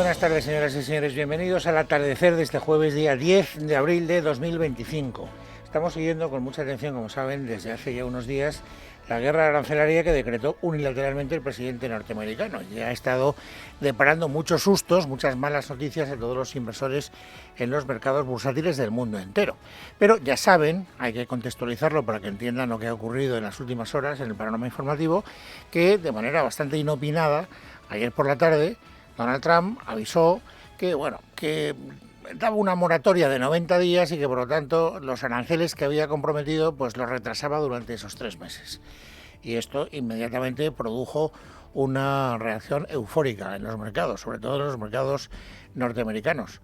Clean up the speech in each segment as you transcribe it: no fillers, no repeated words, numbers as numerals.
buenas tardes, señoras y señores. Bienvenidos al atardecer de este jueves, día 10 de abril de 2025. Estamos siguiendo con mucha atención, como saben, desde hace ya unos días, la guerra arancelaria que decretó unilateralmente el presidente norteamericano. Y ha estado deparando muchos sustos, muchas malas noticias a todos los inversores en los mercados bursátiles del mundo entero. Pero ya saben, hay que contextualizarlo para que entiendan lo que ha ocurrido en las últimas horas en el panorama informativo, que de manera bastante inopinada, ayer por la tarde, Donald Trump avisó que daba una moratoria de 90 días y que por lo tanto los aranceles que había comprometido pues los retrasaba durante esos 3 meses. Y esto inmediatamente produjo una reacción eufórica en los mercados, sobre todo en los mercados norteamericanos.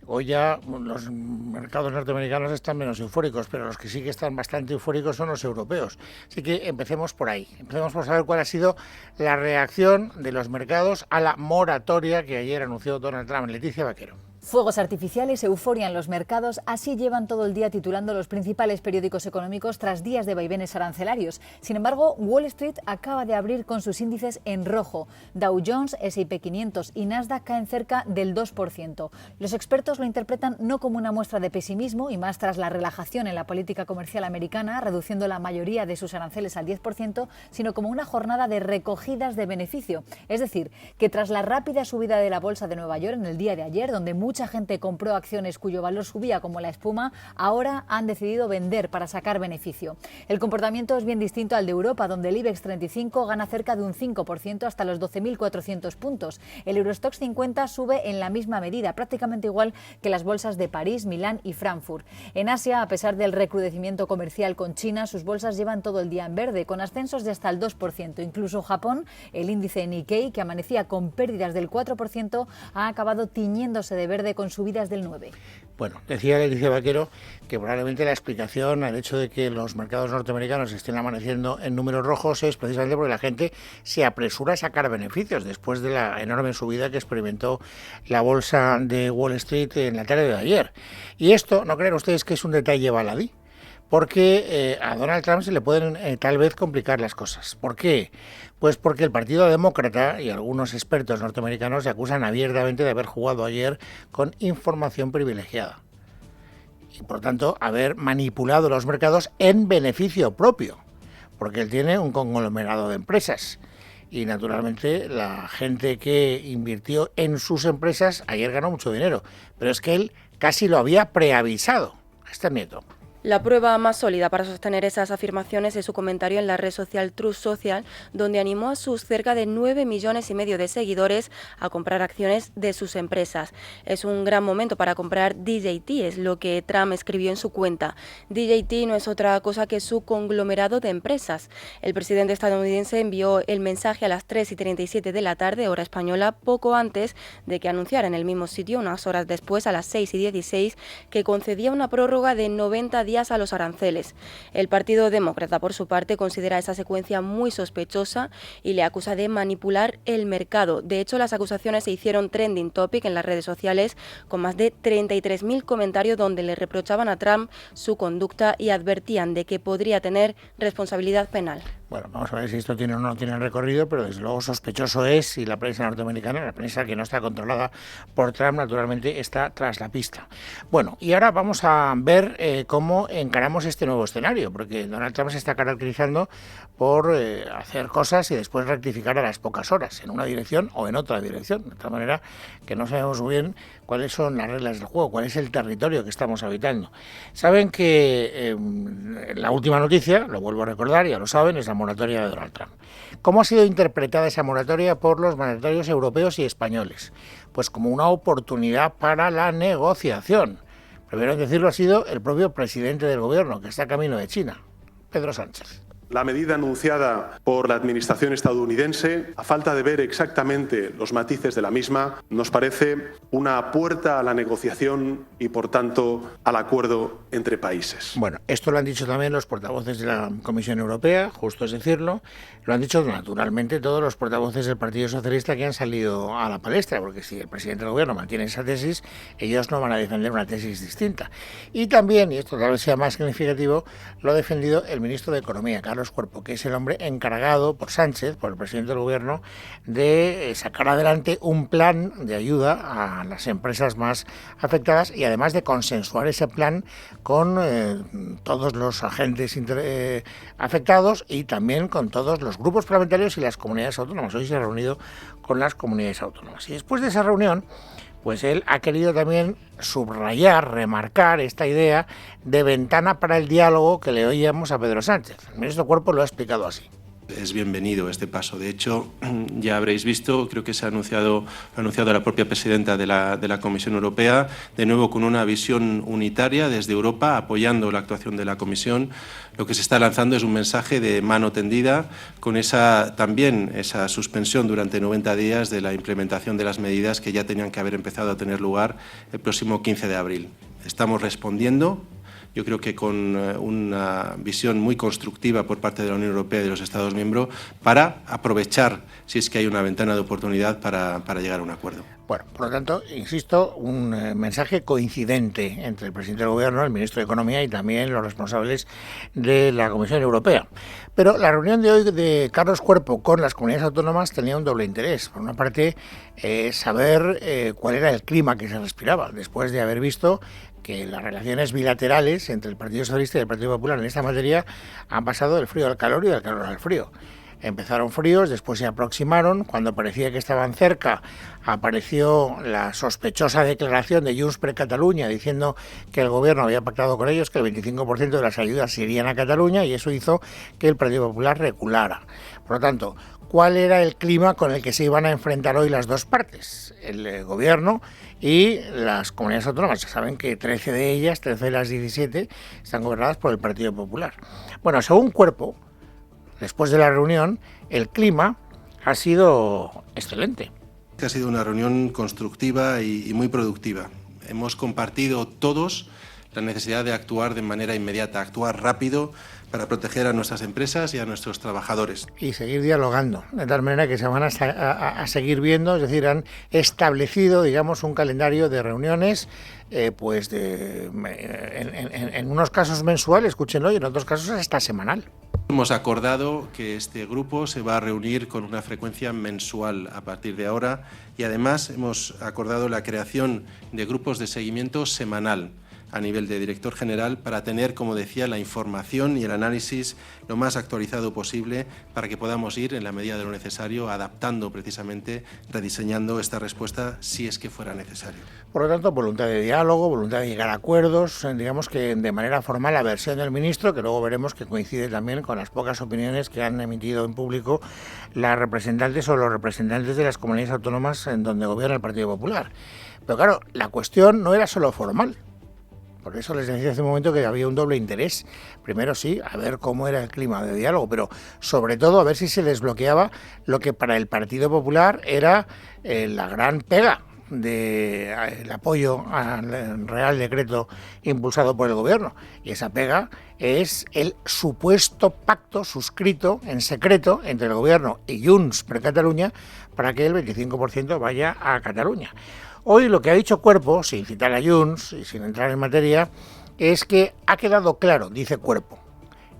Hoy ya los mercados norteamericanos están menos eufóricos, pero los que sí que están bastante eufóricos son los europeos. Así que empecemos por ahí. Empecemos por saber cuál ha sido la reacción de los mercados a la moratoria que ayer anunció Donald Trump. Leticia Vaquero. Fuegos artificiales, euforia en los mercados, así llevan todo el día titulando los principales periódicos económicos tras días de vaivenes arancelarios. Sin embargo, Wall Street acaba de abrir con sus índices en rojo. Dow Jones, S&P 500 y Nasdaq caen cerca del 2%. Los expertos lo interpretan no como una muestra de pesimismo, y más tras la relajación en la política comercial americana, reduciendo la mayoría de sus aranceles al 10%, sino como una jornada de recogidas de beneficio. Es decir, que tras la rápida subida de la bolsa de Nueva York en el día de ayer, donde mucha gente compró acciones cuyo valor subía como la espuma, ahora han decidido vender para sacar beneficio. El comportamiento es bien distinto al de Europa, donde el IBEX 35 gana cerca de un 5% hasta los 12.400 puntos. El Eurostoxx 50 sube en la misma medida, prácticamente igual que las bolsas de París, Milán y Frankfurt. En Asia, a pesar del recrudecimiento comercial con China, sus bolsas llevan todo el día en verde, con ascensos de hasta el 2%. Incluso Japón, el índice Nikkei, que amanecía con pérdidas del 4%, ha acabado tiñéndose de verde con subidas del 9%. Bueno, decía Leticia Vaquero que probablemente la explicación al hecho de que los mercados norteamericanos estén amaneciendo en números rojos es precisamente porque la gente se apresura a sacar beneficios después de la enorme subida que experimentó la bolsa de Wall Street en la tarde de ayer. Y esto, ¿no creen ustedes que es un detalle baladí? Porque a Donald Trump se le pueden tal vez complicar las cosas. ¿Por qué? Pues porque el Partido Demócrata y algunos expertos norteamericanos se acusan abiertamente de haber jugado ayer con información privilegiada y por tanto haber manipulado los mercados en beneficio propio, porque él tiene un conglomerado de empresas y naturalmente la gente que invirtió en sus empresas ayer ganó mucho dinero, pero es que él casi lo había preavisado. Este Nieto. La prueba más sólida para sostener esas afirmaciones es su comentario en la red social Truth Social, donde animó a sus cerca de 9,5 millones de seguidores a comprar acciones de sus empresas. Es un gran momento para comprar DJT, es lo que Trump escribió en su cuenta. DJT no es otra cosa que su conglomerado de empresas. El presidente estadounidense envió el mensaje a las 3:37 de la tarde, hora española, poco antes de que anunciara en el mismo sitio, unas horas después, a las 6:16, que concedía una prórroga de 90 días a los aranceles. El Partido Demócrata, por su parte, considera esa secuencia muy sospechosa y le acusa de manipular el mercado. De hecho, las acusaciones se hicieron trending topic en las redes sociales, con más de 33.000 comentarios donde le reprochaban a Trump su conducta y advertían de que podría tener responsabilidad penal. Bueno, vamos a ver si esto tiene o no tiene recorrido, pero desde luego sospechoso es, y la prensa norteamericana, la prensa que no está controlada por Trump, naturalmente está tras la pista. Bueno, y ahora vamos a ver cómo encaramos este nuevo escenario, porque Donald Trump se está caracterizando por hacer cosas y después rectificar a las pocas horas, en una dirección o en otra dirección, de tal manera que no sabemos muy bien cuáles son las reglas del juego, cuál es el territorio que estamos habitando. Saben que la última noticia, lo vuelvo a recordar, ya lo saben, es la moratoria de Donald Trump. ¿Cómo ha sido interpretada esa moratoria por los mandatarios europeos y españoles? Pues como una oportunidad para la negociación. Primero en decirlo ha sido el propio presidente del gobierno, que está camino de China, Pedro Sánchez. La medida anunciada por la administración estadounidense, a falta de ver exactamente los matices de la misma, nos parece una puerta a la negociación y, por tanto, al acuerdo entre países. Bueno, esto lo han dicho también los portavoces de la Comisión Europea, justo es decirlo, lo han dicho naturalmente todos los portavoces del Partido Socialista que han salido a la palestra, porque si el presidente del gobierno mantiene esa tesis, ellos no van a defender una tesis distinta. Y también, y esto tal vez sea más significativo, lo ha defendido el ministro de Economía, Carlos Carlos Cuerpo, que es el hombre encargado por Sánchez, por el presidente del gobierno, de sacar adelante un plan de ayuda a las empresas más afectadas y además de consensuar ese plan con todos los agentes afectados y también con todos los grupos parlamentarios y las comunidades autónomas. Hoy se ha reunido con las comunidades autónomas. Y después de esa reunión, pues él ha querido también subrayar, remarcar esta idea de ventana para el diálogo que le oíamos a Pedro Sánchez. El ministro Cuerpo lo ha explicado así. Es bienvenido este paso. De hecho, ya habréis visto, creo que se ha anunciado la propia presidenta de la Comisión Europea, de nuevo con una visión unitaria desde Europa, apoyando la actuación de la Comisión. Lo que se está lanzando es un mensaje de mano tendida, con también esa suspensión durante 90 días de la implementación de las medidas que ya tenían que haber empezado a tener lugar el próximo 15 de abril. Estamos respondiendo. Yo creo que con una visión muy constructiva por parte de la Unión Europea y de los Estados miembros para aprovechar, si es que hay una ventana de oportunidad, para llegar a un acuerdo. Bueno, por lo tanto, insisto, un mensaje coincidente entre el presidente del Gobierno, el ministro de Economía y también los responsables de la Comisión Europea. Pero la reunión de hoy de Carlos Cuerpo con las comunidades autónomas tenía un doble interés. Por una parte, saber cuál era el clima que se respiraba, después de haber visto que las relaciones bilaterales entre el Partido Socialista y el Partido Popular en esta materia han pasado del frío al calor y del calor al frío. Empezaron fríos, después se aproximaron, cuando parecía que estaban cerca apareció la sospechosa declaración de Junts per Catalunya diciendo que el gobierno había pactado con ellos que el 25% de las ayudas se irían a Cataluña y eso hizo que el Partido Popular reculara. Por lo tanto, ¿cuál era el clima con el que se iban a enfrentar hoy las dos partes? El gobierno y las comunidades autónomas. Ya saben que 13 de ellas, 13 de las 17, están gobernadas por el Partido Popular. Bueno, según Cuerpo, después de la reunión, el clima ha sido excelente. Ha sido una reunión constructiva y muy productiva. Hemos compartido todos la necesidad de actuar de manera inmediata, actuar rápido para proteger a nuestras empresas y a nuestros trabajadores. Y seguir dialogando, de tal manera que se van a seguir viendo, es decir, han establecido, digamos, un calendario de reuniones, en unos casos mensual, escúchenlo, y en otros casos hasta semanal. Hemos acordado que este grupo se va a reunir con una frecuencia mensual a partir de ahora y además hemos acordado la creación de grupos de seguimiento semanal a nivel de director general para tener, como decía, la información y el análisis lo más actualizado posible para que podamos ir, en la medida de lo necesario, adaptando precisamente, rediseñando esta respuesta si es que fuera necesario. Por lo tanto, voluntad de diálogo, voluntad de llegar a acuerdos, digamos que de manera formal la versión del ministro, que luego veremos que coincide también con las pocas opiniones que han emitido en público las representantes o los representantes de las comunidades autónomas en donde gobierna el Partido Popular. Pero claro, la cuestión no era solo formal. Por eso les decía hace un momento que había un doble interés. Primero sí, a ver cómo era el clima de diálogo, pero sobre todo a ver si se desbloqueaba lo que para el Partido Popular era la gran pega del apoyo al Real Decreto impulsado por el Gobierno. Y esa pega es el supuesto pacto suscrito en secreto entre el Gobierno y Junts per Catalunya para que el 25% vaya a Cataluña. Hoy lo que ha dicho Cuerpo, sin citar a Junts y sin entrar en materia, es que ha quedado claro, dice Cuerpo,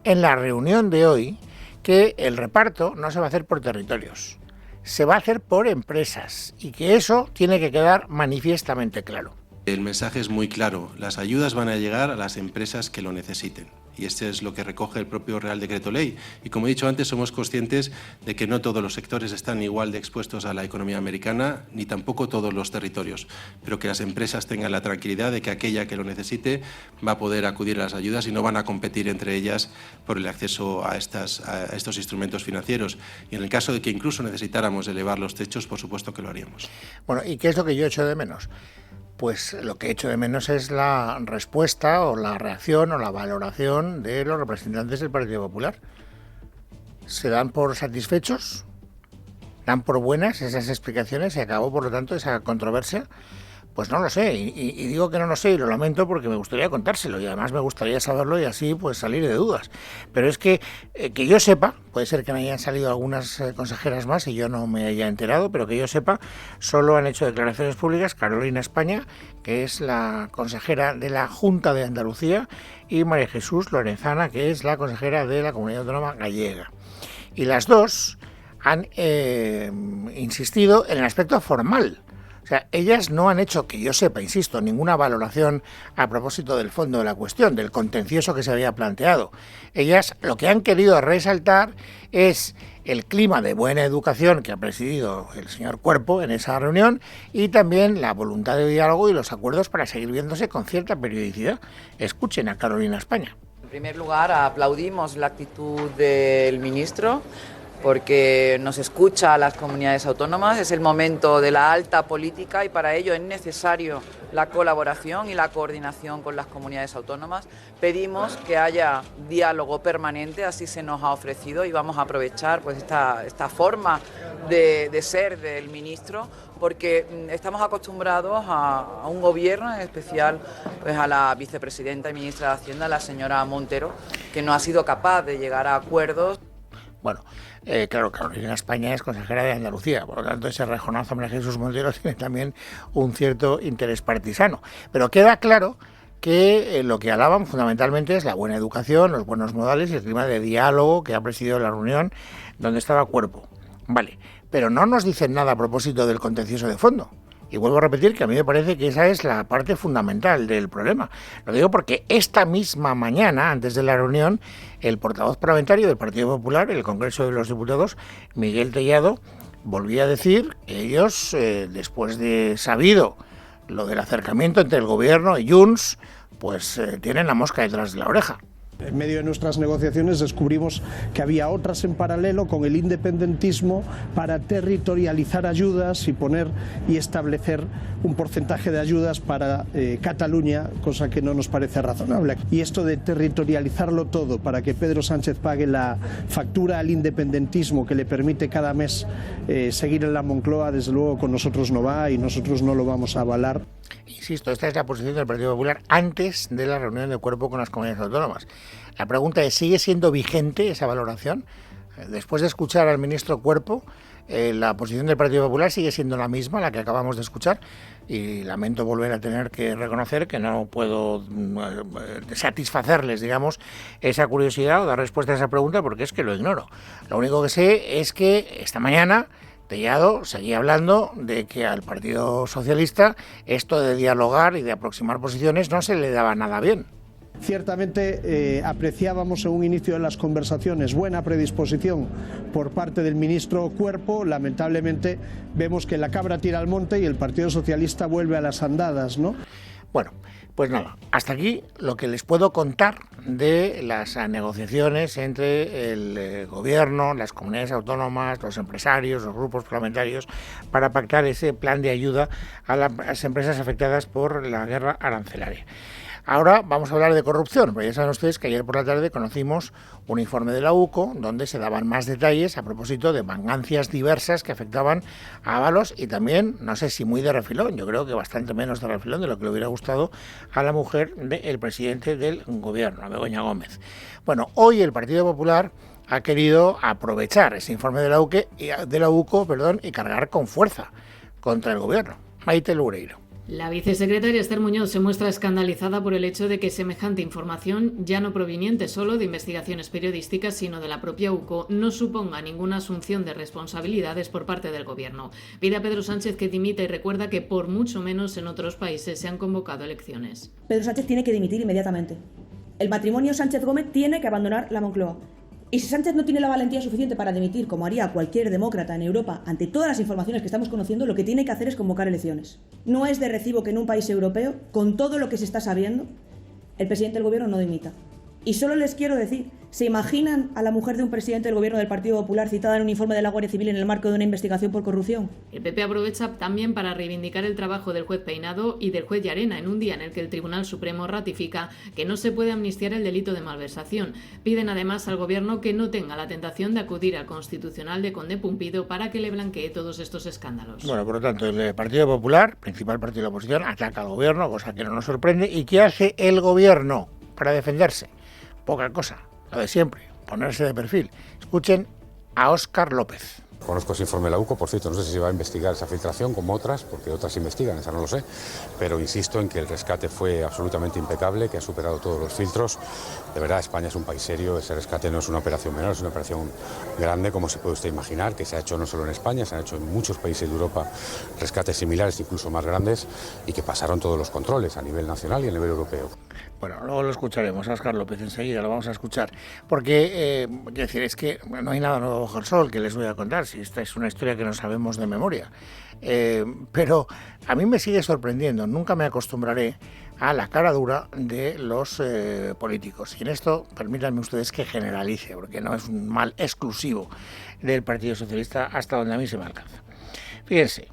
en la reunión de hoy, que el reparto no se va a hacer por territorios, se va a hacer por empresas y que eso tiene que quedar manifiestamente claro. El mensaje es muy claro, las ayudas van a llegar a las empresas que lo necesiten. Y este es lo que recoge el propio Real Decreto Ley. Y como he dicho antes, somos conscientes de que no todos los sectores están igual de expuestos a la economía americana, ni tampoco todos los territorios. Pero que las empresas tengan la tranquilidad de que aquella que lo necesite va a poder acudir a las ayudas y no van a competir entre ellas por el acceso a estos instrumentos financieros. Y en el caso de que incluso necesitáramos elevar los techos, por supuesto que lo haríamos. Bueno, ¿y qué es lo que yo echo de menos? Pues lo que echo de menos es la respuesta o la reacción o la valoración de los representantes del Partido Popular. ¿Se dan por satisfechos? ¿Dan por buenas esas explicaciones? ¿Se acabó, por lo tanto, esa controversia? Pues no lo sé, y digo que no lo sé y lo lamento porque me gustaría contárselo y además me gustaría saberlo y así pues salir de dudas. Pero es que yo sepa, puede ser que me hayan salido algunas consejeras más y yo no me haya enterado, pero que yo sepa, solo han hecho declaraciones públicas Carolina España, que es la consejera de la Junta de Andalucía, y María Jesús Lorenzana, que es la consejera de la Comunidad Autónoma Gallega. Y las dos han insistido en el aspecto formal. O sea, ellas no han hecho, que yo sepa, insisto, ninguna valoración a propósito del fondo de la cuestión, del contencioso que se había planteado. Ellas lo que han querido resaltar es el clima de buena educación que ha presidido el señor Cuerpo en esa reunión y también la voluntad de diálogo y los acuerdos para seguir viéndose con cierta periodicidad. Escuchen a Carolina España. En primer lugar, aplaudimos la actitud del ministro, porque nos escucha a las comunidades autónomas, es el momento de la alta política y para ello es necesario la colaboración y la coordinación con las comunidades autónomas. Pedimos que haya diálogo permanente, así se nos ha ofrecido y vamos a aprovechar pues esta forma de ser del ministro, porque estamos acostumbrados a un gobierno, en especial pues a la vicepresidenta y ministra de Hacienda, la señora Montero, que no ha sido capaz de llegar a acuerdos. Bueno, claro, Carolina España es consejera de Andalucía, por lo tanto ese rejonazo a Jesús Montero tiene también un cierto interés partisano. Pero queda claro que lo que alaban fundamentalmente es la buena educación, los buenos modales y el clima de diálogo que ha presidido la reunión donde estaba Cuerpo. Vale, pero no nos dicen nada a propósito del contencioso de fondo. Y vuelvo a repetir que a mí me parece que esa es la parte fundamental del problema. Lo digo porque esta misma mañana, antes de la reunión, el portavoz parlamentario del Partido Popular, en el Congreso de los Diputados, Miguel Tellado, volvía a decir que ellos, después de sabido lo del acercamiento entre el Gobierno y Junts, pues tienen la mosca detrás de la oreja. En medio de nuestras negociaciones descubrimos que había otras en paralelo con el independentismo para territorializar ayudas y establecer un porcentaje de ayudas para Cataluña, cosa que no nos parece razonable. Y esto de territorializarlo todo para que Pedro Sánchez pague la factura al independentismo que le permite cada mes seguir en la Moncloa, desde luego con nosotros no va y nosotros no lo vamos a avalar. Insisto, esta es la posición del Partido Popular antes de la reunión del Cuerpo con las comunidades autónomas. La pregunta es, ¿sigue siendo vigente esa valoración? Después de escuchar al ministro Cuerpo, la posición del Partido Popular sigue siendo la misma, la que acabamos de escuchar, y lamento volver a tener que reconocer que no puedo satisfacerles, digamos, esa curiosidad o dar respuesta a esa pregunta porque es que lo ignoro. Lo único que sé es que esta mañana Tellado seguía hablando de que al Partido Socialista esto de dialogar y de aproximar posiciones no se le daba nada bien. Ciertamente apreciábamos en un inicio de las conversaciones buena predisposición por parte del ministro Cuerpo. Lamentablemente vemos que la cabra tira al monte y el Partido Socialista vuelve a las andadas, ¿no? Bueno, pues nada, hasta aquí lo que les puedo contar de las negociaciones entre el Gobierno, las comunidades autónomas, los empresarios, los grupos parlamentarios, para pactar ese plan de ayuda a las empresas afectadas por la guerra arancelaria. Ahora vamos a hablar de corrupción, porque ya saben ustedes que ayer por la tarde conocimos un informe de la UCO donde se daban más detalles a propósito de mangancias diversas que afectaban a Ábalos y también, no sé si muy de refilón, yo creo que bastante menos de refilón de lo que le hubiera gustado a la mujer del presidente del gobierno, a Begoña Gómez. Bueno, hoy el Partido Popular ha querido aprovechar ese informe de la UCO, y cargar con fuerza contra el gobierno. Maite Loureiro. La vicesecretaria Esther Muñoz se muestra escandalizada por el hecho de que semejante información, ya no proveniente solo de investigaciones periodísticas, sino de la propia UCO, no suponga ninguna asunción de responsabilidades por parte del Gobierno. Pide a Pedro Sánchez que dimita y recuerda que por mucho menos en otros países se han convocado elecciones. Pedro Sánchez tiene que dimitir inmediatamente. El matrimonio Sánchez-Gómez tiene que abandonar la Moncloa. Y si Sánchez no tiene la valentía suficiente para dimitir, como haría cualquier demócrata en Europa, ante todas las informaciones que estamos conociendo, lo que tiene que hacer es convocar elecciones. No es de recibo que en un país europeo, con todo lo que se está sabiendo, el presidente del gobierno no dimita. Y solo les quiero decir ¿Se imaginan a la mujer de un presidente del Gobierno del Partido Popular citada en un informe de la Guardia Civil en el marco de una investigación por corrupción? El PP aprovecha también para reivindicar el trabajo del juez Peinado y del juez Llarena en un día en el que el Tribunal Supremo ratifica que no se puede amnistiar el delito de malversación. Piden además al Gobierno que no tenga la tentación de acudir al Constitucional de Conde Pumpido para que le blanquee todos estos escándalos. Bueno, por lo tanto, el Partido Popular, principal partido de la oposición, ataca al Gobierno, cosa que no nos sorprende. ¿Y qué hace el Gobierno para defenderse? Poca cosa. Lo de siempre, ponerse de perfil. Escuchen a Óscar López. Conozco ese informe de la UCO, por cierto, no sé si se va a investigar esa filtración como otras, porque otras investigan, esa no lo sé, pero insisto en que el rescate fue absolutamente impecable, que ha superado todos los filtros. De verdad, España es un país serio, ese rescate no es una operación menor, es una operación grande, como se puede usted imaginar, que se ha hecho no solo en España, se han hecho en muchos países de Europa rescates similares, incluso más grandes, y que pasaron todos los controles a nivel nacional y a nivel europeo. Bueno, luego lo escucharemos, a Óscar López, enseguida lo vamos a escuchar, porque, decir, es que no hay nada nuevo bajo el sol que les voy a contar, si esta es una historia que no sabemos de memoria, pero a mí me sigue sorprendiendo, nunca me acostumbraré a la cara dura de los políticos, y en esto permítanme ustedes que generalice, porque no es un mal exclusivo del Partido Socialista hasta donde a mí se me alcanza. Fíjense,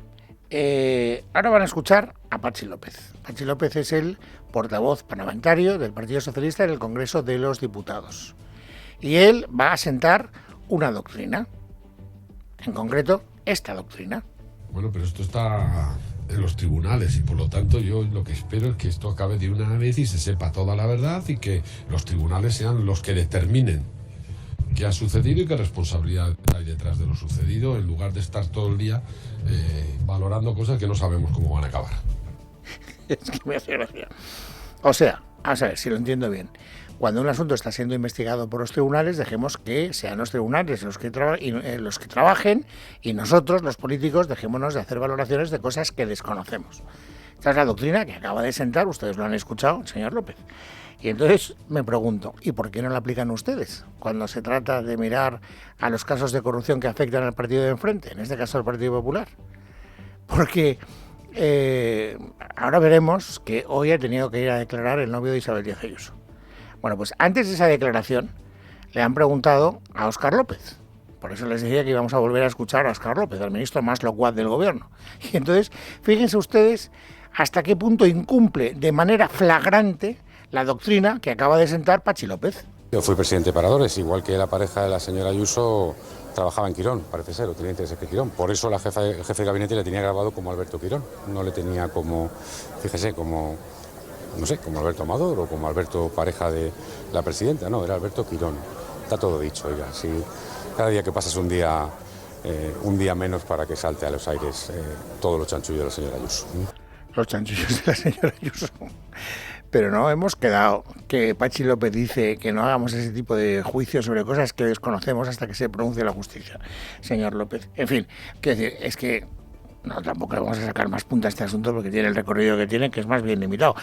ahora van a escuchar a Patxi López. Patxi López es el portavoz parlamentario del Partido Socialista en el Congreso de los Diputados. Y él va a sentar una doctrina, en concreto esta doctrina. Bueno, pero esto está en los tribunales y por lo tanto yo lo que espero es que esto acabe de una vez y se sepa toda la verdad y que los tribunales sean los que determinen qué ha sucedido y qué responsabilidad hay detrás de lo sucedido, en lugar de estar todo el día valorando cosas que no sabemos cómo van a acabar. Es que me hace gracia. O sea, a ver si lo entiendo bien. Cuando un asunto está siendo investigado por los tribunales, dejemos que sean los tribunales los que trabajen y nosotros, los políticos, dejémonos de hacer valoraciones de cosas que desconocemos. Esta es la doctrina que acaba de sentar, ustedes lo han escuchado, el señor López. Y entonces me pregunto, ¿y por qué no la aplican ustedes cuando se trata de mirar a los casos de corrupción que afectan al partido de enfrente, en este caso al Partido Popular? Porque ahora veremos que hoy ha tenido que ir a declarar el novio de Isabel Díaz Ayuso. Bueno, pues antes de esa declaración le han preguntado a Óscar López. Por eso les decía que íbamos a volver a escuchar a Óscar López, al ministro más locuaz del gobierno. Y entonces, fíjense ustedes hasta qué punto incumple de manera flagrante la doctrina que acaba de sentar Patxi López. Yo fui presidente de Paradores, igual que la pareja de la señora Ayuso trabajaba en Quirón, parece ser, o tenía intereses que Quirón. Por eso el jefe de gabinete le tenía grabado como Alberto Quirón, no le tenía como, fíjese, como, no sé, como Alberto Amador o como Alberto pareja de la presidenta, no, era Alberto Quirón. Está todo dicho, oiga, si cada día que pasa es un día menos para que salte a los aires todos los chanchullos de la señora Ayuso. Los chanchullos de la señora Ayuso. Pero no hemos quedado que Patxi López dice que no hagamos ese tipo de juicios sobre cosas que desconocemos hasta que se pronuncie la justicia, señor López. En fin, quiero decir, es que no, tampoco vamos a sacar más punta a este asunto porque tiene el recorrido que tiene, que es más bien limitado.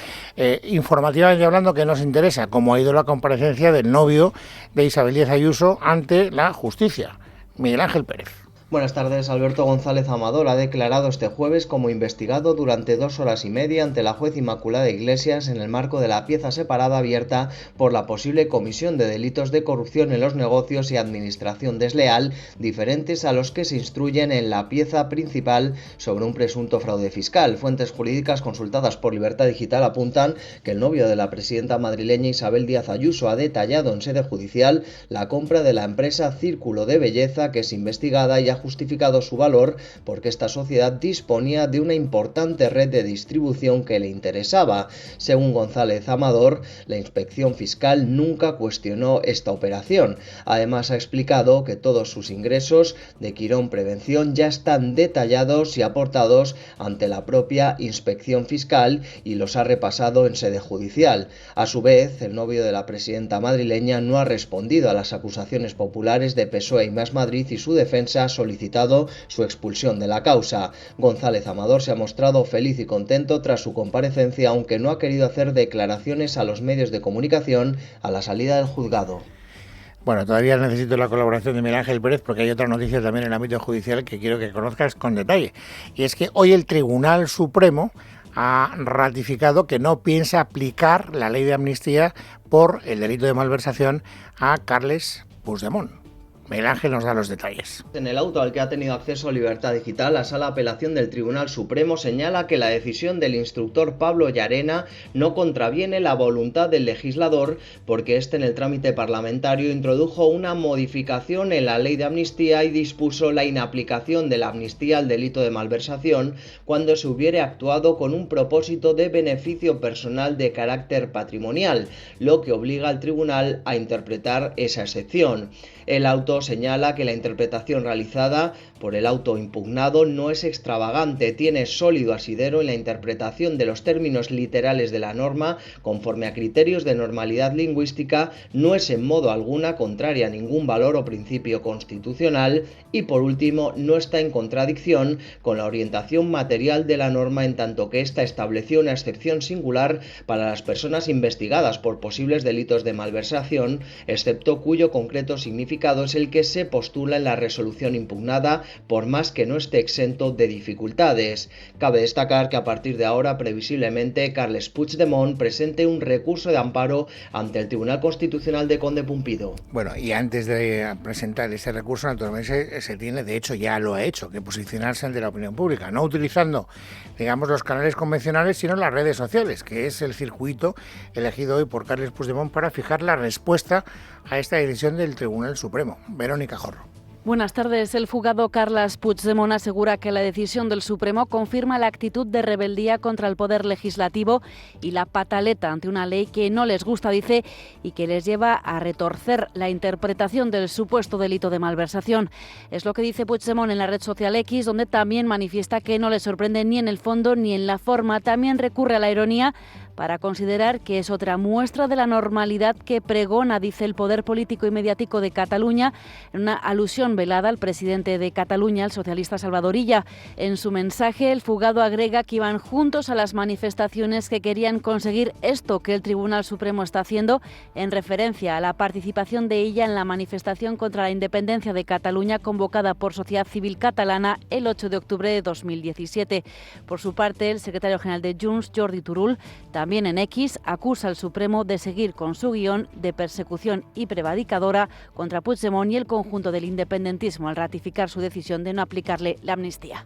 Informativamente hablando, que nos interesa cómo ha ido la comparecencia del novio de Isabel Díaz Ayuso ante la justicia, Miguel Ángel Pérez. Buenas tardes. Alberto González Amador ha declarado este jueves como investigado durante 2 horas y media ante la juez Inmaculada Iglesias en el marco de la pieza separada abierta por la posible comisión de delitos de corrupción en los negocios y administración desleal, diferentes a los que se instruyen en la pieza principal sobre un presunto fraude fiscal. Fuentes jurídicas consultadas por Libertad Digital apuntan que el novio de la presidenta madrileña Isabel Díaz Ayuso ha detallado en sede judicial la compra de la empresa Círculo de Belleza, que es investigada y ha justificado su valor porque esta sociedad disponía de una importante red de distribución que le interesaba. Según González Amador, la inspección fiscal nunca cuestionó esta operación. Además, ha explicado que todos sus ingresos de Quirón Prevención ya están detallados y aportados ante la propia inspección fiscal y los ha repasado en sede judicial. A su vez, el novio de la presidenta madrileña no ha respondido a las acusaciones populares de PSOE y Más Madrid y su defensa solicitado su expulsión de la causa. González Amador se ha mostrado feliz y contento tras su comparecencia, aunque no ha querido hacer declaraciones a los medios de comunicación a la salida del juzgado. Bueno, todavía necesito la colaboración de Miguel Ángel Pérez porque hay otra noticia también en el ámbito judicial que quiero que conozcas con detalle. Y es que hoy el Tribunal Supremo ha ratificado que no piensa aplicar la ley de amnistía por el delito de malversación a Carles Puigdemont. Miguel Ángel nos da los detalles. En el auto al que ha tenido acceso Libertad Digital, la Sala de Apelación del Tribunal Supremo señala que la decisión del instructor Pablo Llarena no contraviene la voluntad del legislador porque éste en el trámite parlamentario introdujo una modificación en la ley de amnistía y dispuso la inaplicación de la amnistía al delito de malversación cuando se hubiere actuado con un propósito de beneficio personal de carácter patrimonial, lo que obliga al tribunal a interpretar esa excepción. El auto señala que la interpretación realizada por el auto impugnado no es extravagante, tiene sólido asidero en la interpretación de los términos literales de la norma conforme a criterios de normalidad lingüística, no es en modo alguna contraria a ningún valor o principio constitucional y por último no está en contradicción con la orientación material de la norma en tanto que ésta estableció una excepción singular para las personas investigadas por posibles delitos de malversación, excepto cuyo concreto significado es el que se postula en la resolución impugnada, por más que no esté exento de dificultades. Cabe destacar que a partir de ahora, previsiblemente, Carles Puigdemont presente un recurso de amparo ante el Tribunal Constitucional de Conde Pumpido. Bueno, y antes de presentar ese recurso, naturalmente se tiene, de hecho ya lo ha hecho, que posicionarse ante la opinión pública, no utilizando, digamos, los canales convencionales, sino las redes sociales, que es el circuito elegido hoy por Carles Puigdemont para fijar la respuesta a esta decisión del Tribunal Supremo. Verónica Jorro. Buenas tardes. El fugado Carles Puigdemont asegura que la decisión del Supremo confirma la actitud de rebeldía contra el poder legislativo y la pataleta ante una ley que no les gusta, dice, y que les lleva a retorcer la interpretación del supuesto delito de malversación. Es lo que dice Puigdemont en la red social X, donde también manifiesta que no le sorprende ni en el fondo ni en la forma. También recurre a la ironía para considerar que es otra muestra de la normalidad que pregona, dice, el poder político y mediático de Cataluña, en una alusión velada al presidente de Cataluña, el socialista Salvador Illa. En su mensaje, el fugado agrega que iban juntos a las manifestaciones que querían conseguir esto que el Tribunal Supremo está haciendo, en referencia a la participación de Illa en la manifestación contra la independencia de Cataluña convocada por Sociedad Civil Catalana el 8 de octubre de 2017. Por su parte, el secretario general de Junts, Jordi Turull, también en X, acusa al Supremo de seguir con su guión de persecución y prevaricadora contra Puigdemont y el conjunto del independentismo al ratificar su decisión de no aplicarle la amnistía.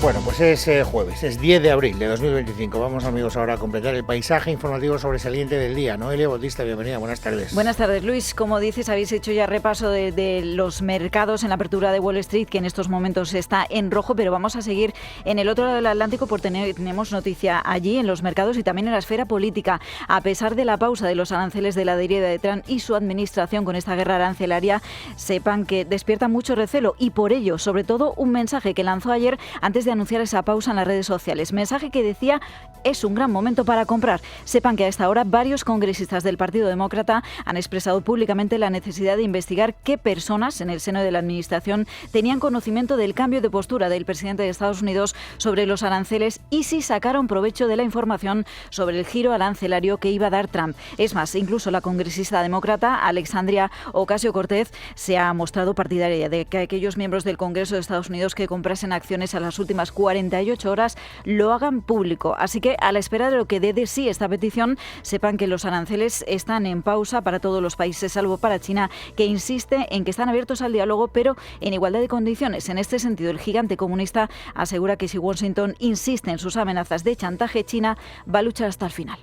Bueno, pues es jueves, es 10 de abril de 2025. Vamos, amigos, ahora a completar el paisaje informativo sobresaliente del día. Noelia Bautista, bienvenida, buenas tardes. Buenas tardes, Luis. Como dices, habéis hecho ya repaso de los mercados en la apertura de Wall Street, que en estos momentos está en rojo, pero vamos a seguir en el otro lado del Atlántico porque tenemos noticia allí en los mercados y también en la esfera política. A pesar de la pausa de los aranceles de la deriva de Trump y su administración con esta guerra arancelaria, sepan que despierta mucho recelo y por ello, sobre todo, un mensaje que lanzó ayer antes de anunciar esa pausa en las redes sociales. Mensaje que decía: es un gran momento para comprar. Sepan que a esta hora varios congresistas del Partido Demócrata han expresado públicamente la necesidad de investigar qué personas en el seno de la administración tenían conocimiento del cambio de postura del presidente de Estados Unidos sobre los aranceles y si sacaron provecho de la información sobre el giro arancelario que iba a dar Trump. Es más, incluso la congresista demócrata Alexandria Ocasio-Cortez se ha mostrado partidaria de que aquellos miembros del Congreso de Estados Unidos que comprasen acciones a las últimas 48 horas lo hagan público. Así que, a la espera de lo que dé de sí esta petición, sepan que los aranceles están en pausa para todos los países, salvo para China, que insiste en que están abiertos al diálogo, pero en igualdad de condiciones. En este sentido, el gigante comunista asegura que si Washington insiste en sus amenazas de chantaje, China va a luchar hasta el final.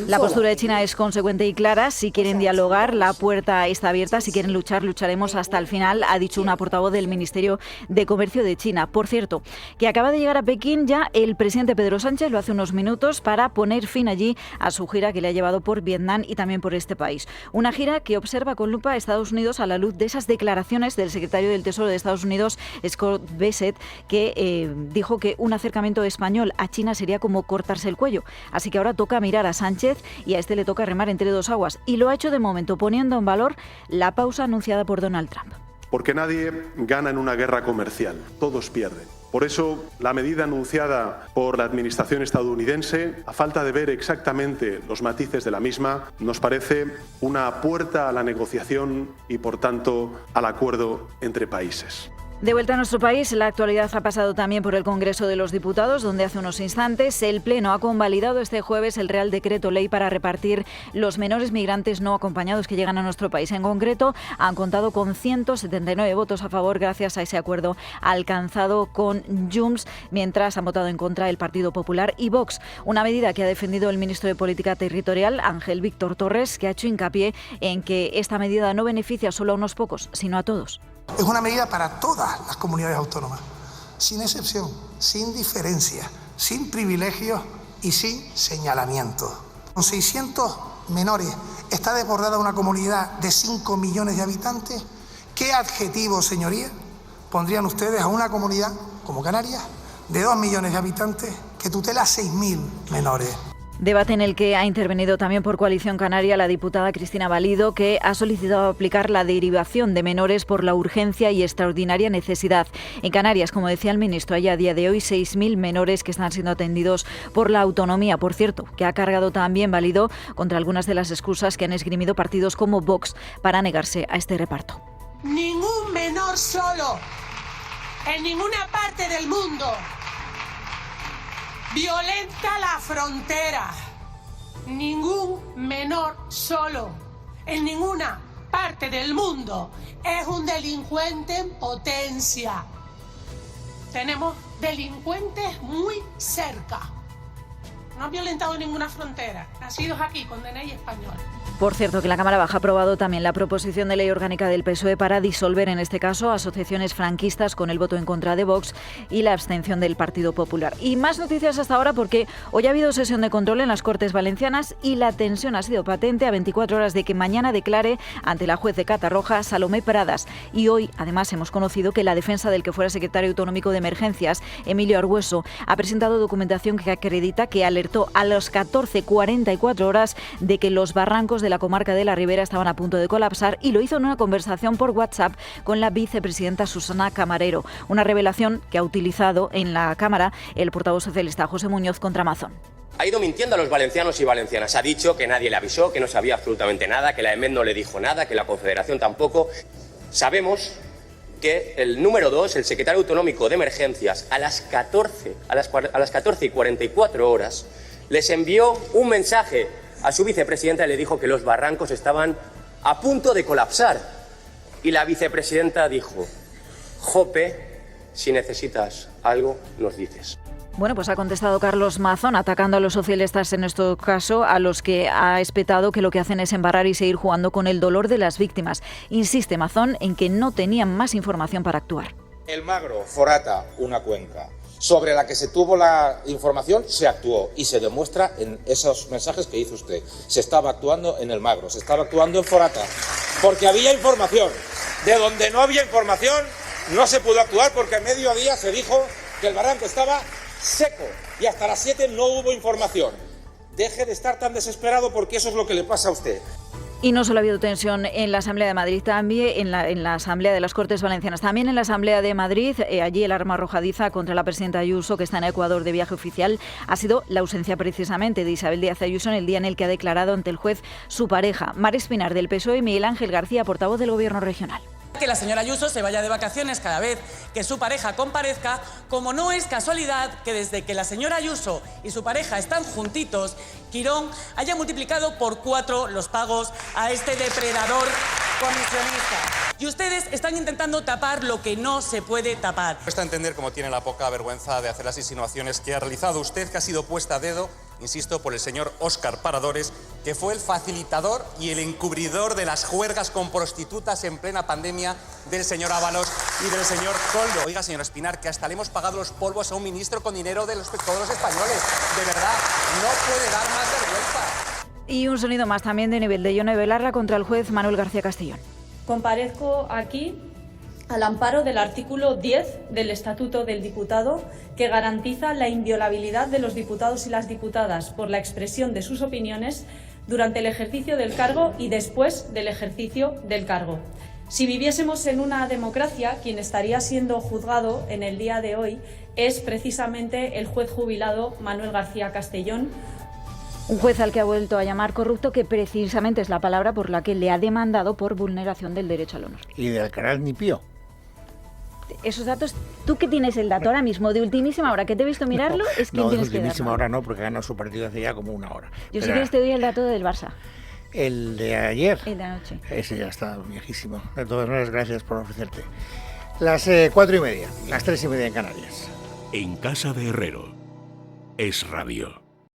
La postura de China es consecuente y clara. Si quieren dialogar, la puerta está abierta. Si quieren luchar, lucharemos hasta el final, ha dicho una portavoz del Ministerio de Comercio de China. Por cierto, que acaba de llegar a Pekín ya el presidente Pedro Sánchez, lo hace unos minutos, para poner fin allí a su gira que le ha llevado por Vietnam y también por este país. Una gira que observa con lupa a Estados Unidos a la luz de esas declaraciones del secretario del Tesoro de Estados Unidos, Scott Bessent, que dijo que un acercamiento español a China sería como cortarse el cuello. Así que ahora toca mirar a Sánchez y a este le toca remar entre dos aguas. Y lo ha hecho de momento poniendo en valor la pausa anunciada por Donald Trump. Porque nadie gana en una guerra comercial, todos pierden. Por eso, la medida anunciada por la Administración estadounidense, a falta de ver exactamente los matices de la misma, nos parece una puerta a la negociación y, por tanto, al acuerdo entre países. De vuelta a nuestro país, la actualidad ha pasado también por el Congreso de los Diputados, donde hace unos instantes el Pleno ha convalidado este jueves el Real Decreto Ley para repartir los menores migrantes no acompañados que llegan a nuestro país. En concreto, han contado con 179 votos a favor gracias a ese acuerdo alcanzado con Junts, mientras han votado en contra el Partido Popular y Vox. Una medida que ha defendido el ministro de Política Territorial, Ángel Víctor Torres, que ha hecho hincapié en que esta medida no beneficia solo a unos pocos, sino a todos. Es una medida para todas las comunidades autónomas, sin excepción, sin diferencia, sin privilegios y sin señalamiento. Con 600 menores está desbordada una comunidad de 5 millones de habitantes. ¿Qué adjetivo, señorías, pondrían ustedes a una comunidad como Canarias de 2 millones de habitantes que tutela 6.000 menores? Debate en el que ha intervenido también por Coalición Canaria la diputada Cristina Valido, que ha solicitado aplicar la derivación de menores por la urgencia y extraordinaria necesidad. En Canarias, como decía el ministro, hay a día de hoy 6.000 menores que están siendo atendidos por la autonomía. Por cierto, que ha cargado también Valido contra algunas de las excusas que han esgrimido partidos como Vox para negarse a este reparto. Ningún menor solo, en ninguna parte del mundo, violenta la frontera. Ningún menor solo, en ninguna parte del mundo, es un delincuente en potencia. Tenemos delincuentes muy cerca. No han violentado ninguna frontera. Nacidos aquí, con DNI español. Por cierto, que la Cámara Baja ha aprobado también la proposición de ley orgánica del PSOE para disolver, en este caso, asociaciones franquistas con el voto en contra de Vox y la abstención del Partido Popular. Y más noticias hasta ahora porque hoy ha habido sesión de control en las Cortes Valencianas y la tensión ha sido patente a 24 horas de que mañana declare ante la juez de Catarroja, Salomé Pradas. Y hoy, además, hemos conocido que la defensa del que fuera secretario autonómico de Emergencias, Emilio Argueso, ha presentado documentación que acredita que alertó a las 14:44 horas de que los barrancos de la comarca de la Ribera estaban a punto de colapsar, y lo hizo en una conversación por WhatsApp con la vicepresidenta Susana Camarero, una revelación que ha utilizado en la Cámara el portavoz socialista José Muñoz contra Amazon. Ha ido mintiendo a los valencianos y valencianas. Ha dicho que nadie le avisó, que no sabía absolutamente nada, que la EMED no le dijo nada, que la Confederación tampoco. Sabemos que el número 2, el secretario autonómico de Emergencias, a las 14:44 horas, les envió un mensaje a su vicepresidenta y le dijo que los barrancos estaban a punto de colapsar. Y la vicepresidenta dijo: Jope, si necesitas algo, nos dices. Bueno, pues ha contestado Carlos Mazón, atacando a los socialistas en este caso, a los que ha espetado que lo que hacen es embarrar y seguir jugando con el dolor de las víctimas. Insiste Mazón en que no tenían más información para actuar. El Magro forata una cuenca sobre la que se tuvo la información, se actuó y se demuestra en esos mensajes que hizo usted. Se estaba actuando en el Magro, se estaba actuando en Forata, porque había información. De donde no había información no se pudo actuar, porque a mediodía se dijo que el barranco estaba seco y hasta las 7 no hubo información. Deje de estar tan desesperado, porque eso es lo que le pasa a usted. Y no solo ha habido tensión en la Asamblea de Madrid, también en la Asamblea de las Cortes Valencianas, también en la Asamblea de Madrid. Allí el arma arrojadiza contra la presidenta Ayuso, que está en Ecuador de viaje oficial, ha sido la ausencia precisamente de Isabel Díaz Ayuso en el día en el que ha declarado ante el juez su pareja, Mar Espinar del PSOE, y Miguel Ángel García, portavoz del Gobierno regional. Que la señora Ayuso se vaya de vacaciones cada vez que su pareja comparezca, como no es casualidad que desde que la señora Ayuso y su pareja están juntitos, Quirón haya multiplicado por 4 los pagos a este depredador comisionista. Y ustedes están intentando tapar lo que no se puede tapar. Cuesta entender cómo tiene la poca vergüenza de hacer las insinuaciones que ha realizado usted, que ha sido puesta a dedo, insisto, por el señor Óscar Paradores, que fue el facilitador y el encubridor de las juergas con prostitutas en plena pandemia del señor Ábalos y del señor Coldo. Oiga, señor Espinar, que hasta le hemos pagado los polvos a un ministro con dinero de todos los españoles. De verdad, no puede dar más vergüenza. Y un sonido más también de nivel de Yone Belarra contra el juez Manuel García Castellón. Comparezco aquí al amparo del artículo 10 del Estatuto del Diputado, que garantiza la inviolabilidad de los diputados y las diputadas por la expresión de sus opiniones durante el ejercicio del cargo y después del ejercicio del cargo. Si viviésemos en una democracia, quien estaría siendo juzgado en el día de hoy es precisamente el juez jubilado Manuel García Castellón. Un juez al que ha vuelto a llamar corrupto, que precisamente es la palabra por la que le ha demandado por vulneración del derecho al honor. Y de Alcaraz ni pío. Esos datos, tú que tienes el dato ahora mismo de ultimísima hora, que te he visto mirarlo, es quien tienes que dar. No, de ultimísima hora no, porque ganó su partido hace ya como una hora. Yo sí que te doy el dato del Barça. El de ayer. El de anoche. Ese ya está viejísimo. De todas maneras, gracias por ofrecerte. Las 4:30, las 3:30 en Canarias. En casa de Herrero. Es Radio.